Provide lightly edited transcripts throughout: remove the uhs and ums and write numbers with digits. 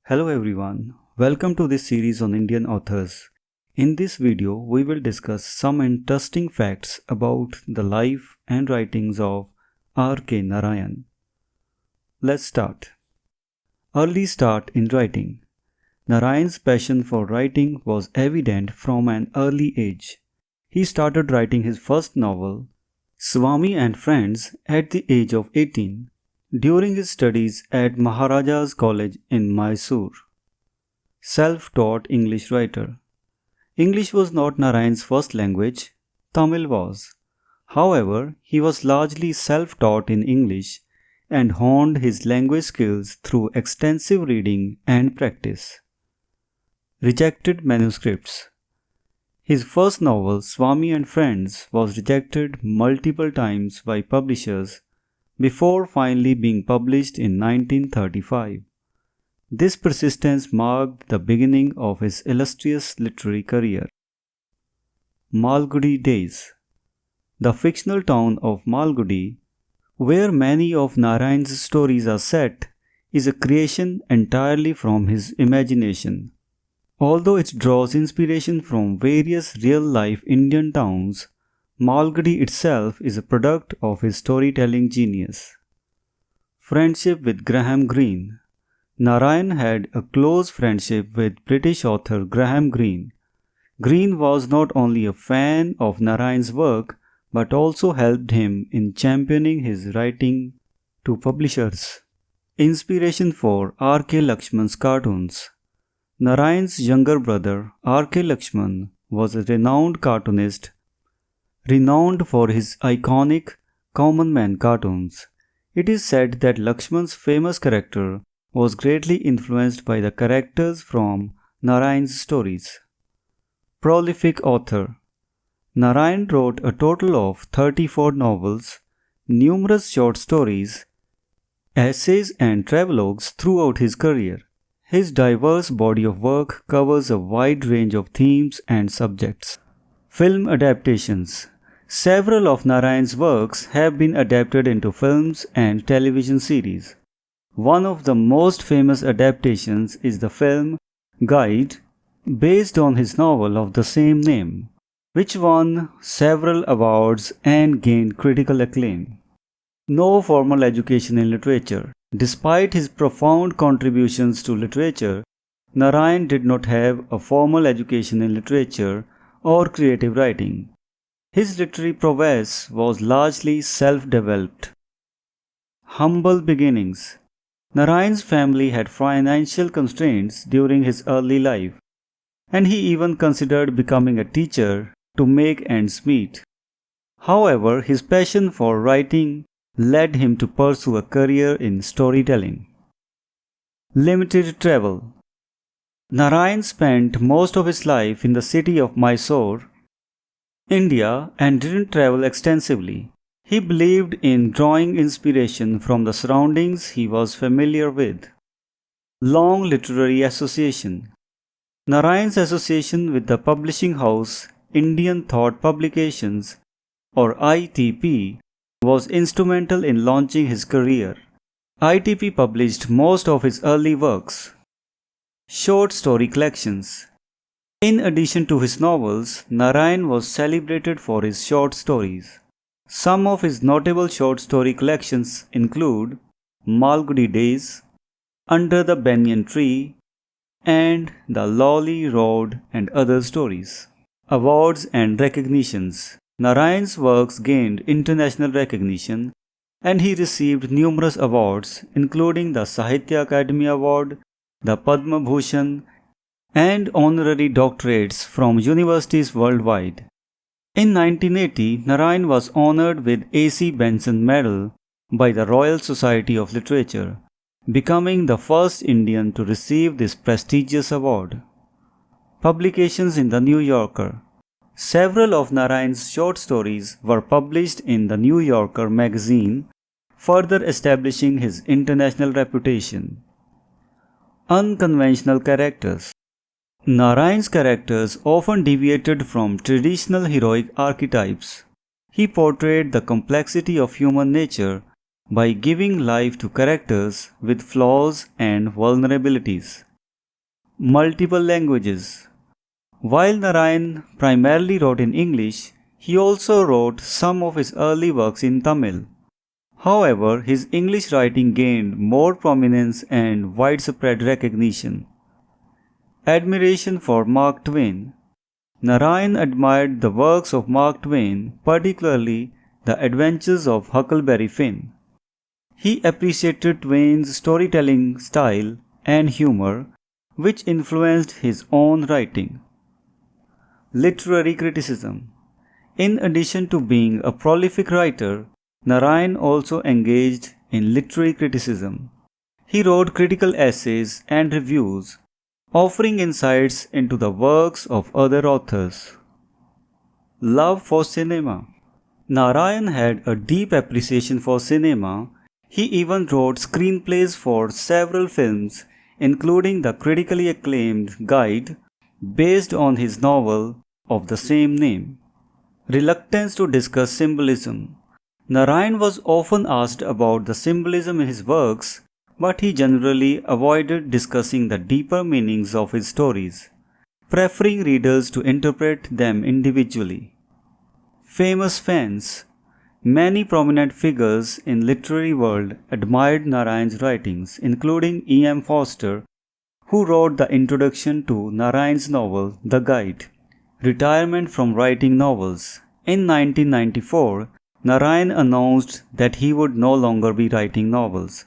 Hello everyone, welcome to this series on Indian authors. In this video, we will discuss some interesting facts about the life and writings of R.K. Narayan. Let's start. Early start in writing. Narayan's passion for writing was evident from an early age. He started writing his first novel, Swami and Friends, at the age of 18, during his studies at Maharaja's College in Mysore. Self-taught English writer. English was not Narayan's first language, Tamil was. However, he was largely self-taught in English and honed his language skills through extensive reading and practice. Rejected manuscripts. His first novel, Swami and Friends, was rejected multiple times by publishers before finally being published in 1935. This persistence marked the beginning of his illustrious literary career. Malgudi Days. The fictional town of Malgudi, where many of Narayan's stories are set, is a creation entirely from his imagination. Although it draws inspiration from various real-life Indian towns, Malgudi itself is a product of his storytelling genius. Friendship with Graham Greene. Narayan had a close friendship with British author Graham Greene. Greene was not only a fan of Narayan's work but also helped him in championing his writing to publishers. Inspiration for R.K. Lakshman's cartoons. Narayan's younger brother R.K. Lakshman was a renowned cartoonist, renowned for his iconic Common Man cartoons. It is said that Lakshman's famous character was greatly influenced by the characters from Narayan's stories. Prolific author. Narayan wrote a total of 34 novels, numerous short stories, essays and travelogues throughout his career. His diverse body of work covers a wide range of themes and subjects. Film adaptations. Several of Narayan's works have been adapted into films and television series. One of the most famous adaptations is the film Guide, based on his novel of the same name, which won several awards and gained critical acclaim. No formal education in literature. Despite his profound contributions to literature, Narayan did not have a formal education in literature or creative writing. His literary prowess was largely self-developed. Humble beginnings. Narayan's family had financial constraints during his early life, and he even considered becoming a teacher to make ends meet. However, his passion for writing led him to pursue a career in storytelling. Limited travel. Narayan spent most of his life in the city of Mysore, India, and didn't travel extensively. He believed in drawing inspiration from the surroundings he was familiar with. Long literary association. Narayan's association with the publishing house Indian Thought Publications, or ITP, was instrumental in launching his career. ITP published most of his early works. Short story collections. In addition to his novels, Narayan was celebrated for his short stories. Some of his notable short story collections include Malgudi Days, Under the Banyan Tree, and The Lolly Road and Other Stories. Awards and recognitions. Narayan's works gained international recognition and he received numerous awards including the Sahitya Akademi Award, the Padma Bhushan, and honorary doctorates from universities worldwide. In 1980, Narayan was honored with A.C. Benson Medal by the Royal Society of Literature, becoming the first Indian to receive this prestigious award. Publications in the New Yorker. Several of Narayan's short stories were published in the New Yorker magazine, further establishing his international reputation. Unconventional characters. Narayan's characters often deviated from traditional heroic archetypes. He portrayed the complexity of human nature by giving life to characters with flaws and vulnerabilities. Multiple languages. While Narayan primarily wrote in English, he also wrote some of his early works in Tamil. However, his English writing gained more prominence and widespread recognition. Admiration for Mark Twain. Narayan admired the works of Mark Twain, particularly The Adventures of Huckleberry Finn. He appreciated Twain's storytelling style and humor, which influenced his own writing. Literary criticism. In addition to being a prolific writer, Narayan also engaged in literary criticism. He wrote critical essays and reviews, offering insights into the works of other authors. Love for cinema. Narayan had a deep appreciation for cinema. He even wrote screenplays for several films, including the critically acclaimed Guide, based on his novel of the same name. Reluctance to discuss symbolism. Narayan was often asked about the symbolism in his works, but he generally avoided discussing the deeper meanings of his stories, preferring readers to interpret them individually. Famous fans. Many prominent figures in literary world admired Narayan's writings, including E.M. Forster, who wrote the introduction to Narayan's novel The Guide. Retirement from writing novels. In 1994, Narayan announced that he would no longer be writing novels,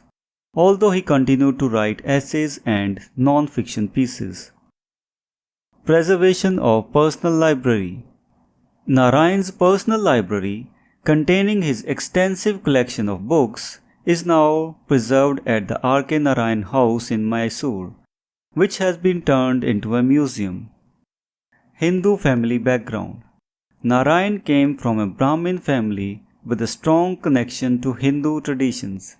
although he continued to write essays and non-fiction pieces. Preservation of personal library. Narayan's personal library, containing his extensive collection of books, is now preserved at the R.K. Narayan House in Mysore, which has been turned into a museum. Hindu family background. Narayan came from a Brahmin family with a strong connection to Hindu traditions.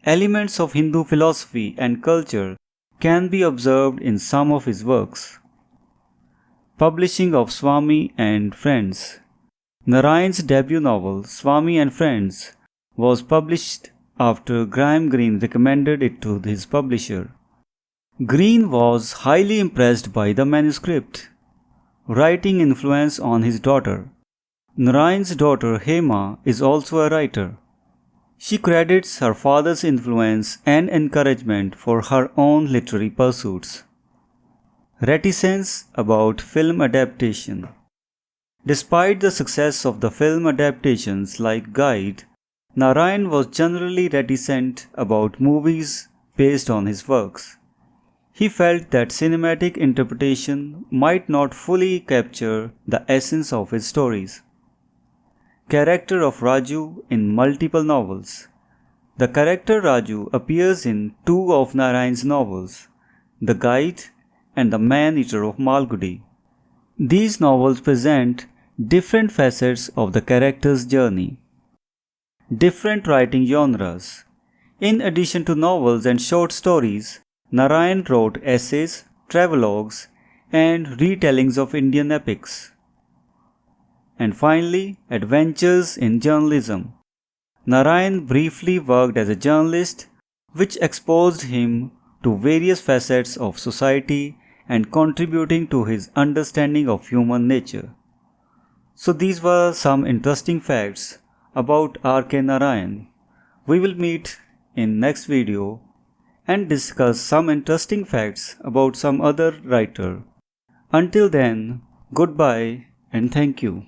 Elements of Hindu philosophy and culture can be observed in some of his works. Publishing of Swami and Friends. Narayan's debut novel, Swami and Friends, was published after Graham Greene recommended it to his publisher. Greene was highly impressed by the manuscript, writing influence on his daughter. Narayan's daughter Hema is also a writer. She credits her father's influence and encouragement for her own literary pursuits. Reticence about film adaptation. Despite the success of the film adaptations like Guide, Narayan was generally reticent about movies based on his works. He felt that cinematic interpretation might not fully capture the essence of his stories. Character of Raju in multiple novels. The character Raju appears in two of Narayan's novels, The Guide and The Man-Eater of Malgudi. These novels present different facets of the character's journey. Different writing genres. In addition to novels and short stories, Narayan wrote essays, travelogues, and retellings of Indian epics. And finally, adventures in journalism. Narayan briefly worked as a journalist, which exposed him to various facets of society and contributing to his understanding of human nature. So these were some interesting facts about R.K. Narayan. We will meet in next video and discuss some interesting facts about some other writer. Until then, goodbye and thank you.